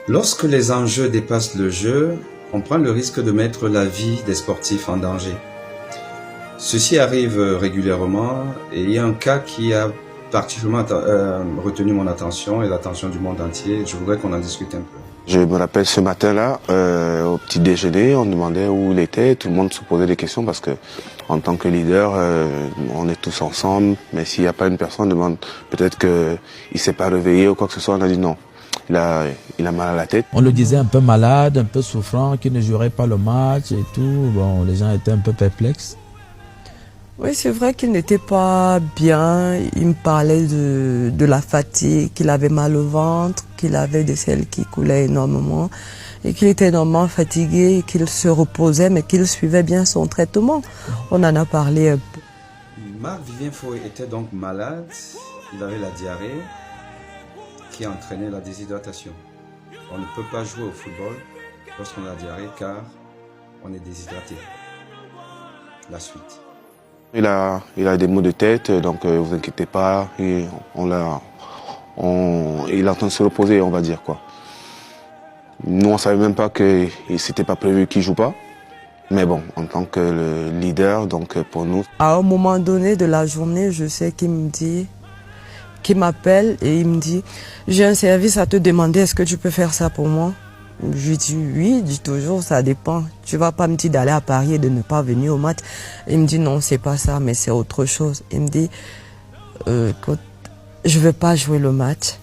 Lorsque les enjeux dépassent le jeu, on prend le risque de mettre la vie des sportifs en danger. Ceci arrive régulièrement et il y a un cas qui a particulièrement retenu mon attention et l'attention du monde entier. Je voudrais qu'on en discute un peu. Je me rappelle ce matin-là, au petit déjeuner, on demandait où il était, tout le monde se posait des questions parce que en tant que leader, on est tous ensemble, mais s'il n'y a pas une personne, on demande peut-être qu'il ne s'est pas réveillé ou quoi que ce soit, on a dit non. Il a mal à la tête. On le disait un peu malade, un peu souffrant, qu'il ne jouerait pas le match et tout. Bon, les gens étaient un peu perplexes. Oui, c'est vrai qu'il n'était pas bien. Il me parlait de la fatigue, qu'il avait mal au ventre, qu'il avait des selles qui coulaient énormément et qu'il était énormément fatigué et qu'il se reposait mais qu'il suivait bien son traitement. On en a parlé un peu. Marc-Vivien Foé était donc malade, il avait la diarrhée qui entraînait la déshydratation. On ne peut pas jouer au football lorsqu'on a la diarrhée car on est déshydraté. La suite. Il a des maux de tête, donc vous inquiétez pas, il est en train de se reposer, on va dire quoi. Nous on savait même pas que c'était pas prévu qu'il joue pas, mais bon, en tant que le leader, donc pour nous. À un moment donné de la journée, je sais qu'il m'appelle et il me dit « J'ai un service à te demander, est-ce que tu peux faire ça pour moi ?» Je lui dis « Oui, dis toujours, ça dépend. Tu vas pas me dire d'aller à Paris et de ne pas venir au match. » Il me dit « Non, c'est pas ça, mais c'est autre chose. » Il me dit « Écoute, je vais pas jouer le match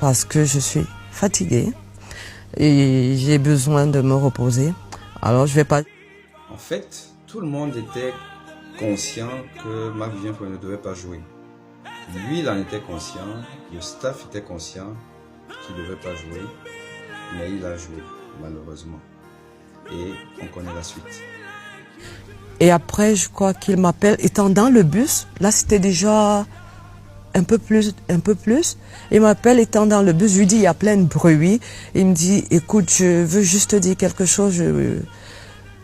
parce que je suis fatiguée et j'ai besoin de me reposer. Alors je vais pas... » En fait, tout le monde était conscient que Marc-Vivien Foé ne devait pas jouer. Lui, il en était conscient, le staff était conscient qu'il ne devait pas jouer, mais il a joué, malheureusement. Et on connaît la suite. Et après, je crois qu'il m'appelle, étant dans le bus, là c'était déjà un peu plus. Il m'appelle étant dans le bus, je lui dis il y a plein de bruit. Il me dit écoute, je veux juste te dire quelque chose,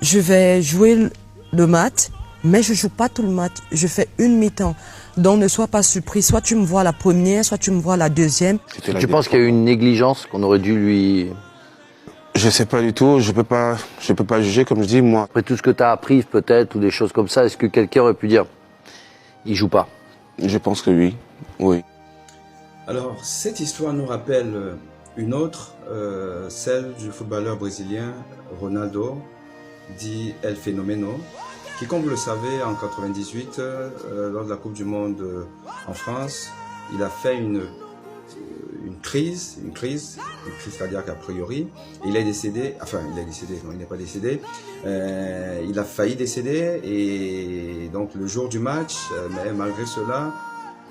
je vais jouer le match, mais je joue pas tout le match, je fais une mi-temps. Donc ne sois pas surpris, soit tu me vois la première, soit tu me vois la deuxième. Tu penses qu'il y a eu une négligence qu'on aurait dû lui... Je sais pas du tout, je peux pas juger comme je dis moi. Après tout ce que tu as appris peut-être ou des choses comme ça, est-ce que quelqu'un aurait pu dire il joue pas? Je pense que oui. Alors cette histoire nous rappelle une autre, celle du footballeur brésilien Ronaldo, dit El Fenomeno, qui, comme vous le savez, en 98, lors de la Coupe du Monde en France, il a fait une crise cardiaque a priori. Il est décédé, non, il n'est pas décédé. Il a failli décéder et donc le jour du match, mais malgré cela,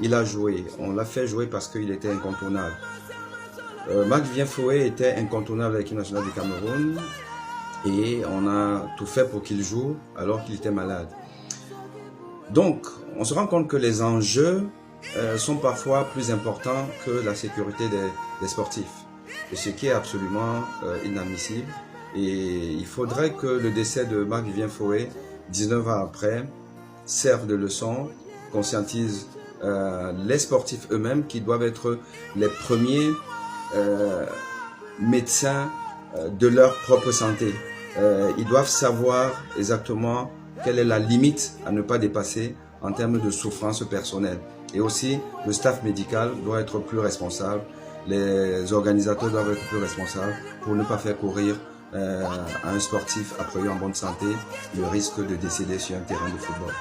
il a joué. On l'a fait jouer parce qu'il était incontournable. Marc-Vivien Foé était incontournable avec l'équipe nationale du Cameroun. Et on a tout fait pour qu'il joue alors qu'il était malade. Donc, on se rend compte que les enjeux sont parfois plus importants que la sécurité des sportifs. Et ce qui est absolument inadmissible. Et il faudrait que le décès de Marc-Vivien Foé, 19 ans après, serve de leçon, conscientise les sportifs eux-mêmes qui doivent être les premiers médecins de leur propre santé. Ils doivent savoir exactement quelle est la limite à ne pas dépasser en termes de souffrance personnelle. Et aussi, le staff médical doit être plus responsable, les organisateurs doivent être plus responsables pour ne pas faire courir à un sportif, a priori en bonne santé, le risque de décéder sur un terrain de football.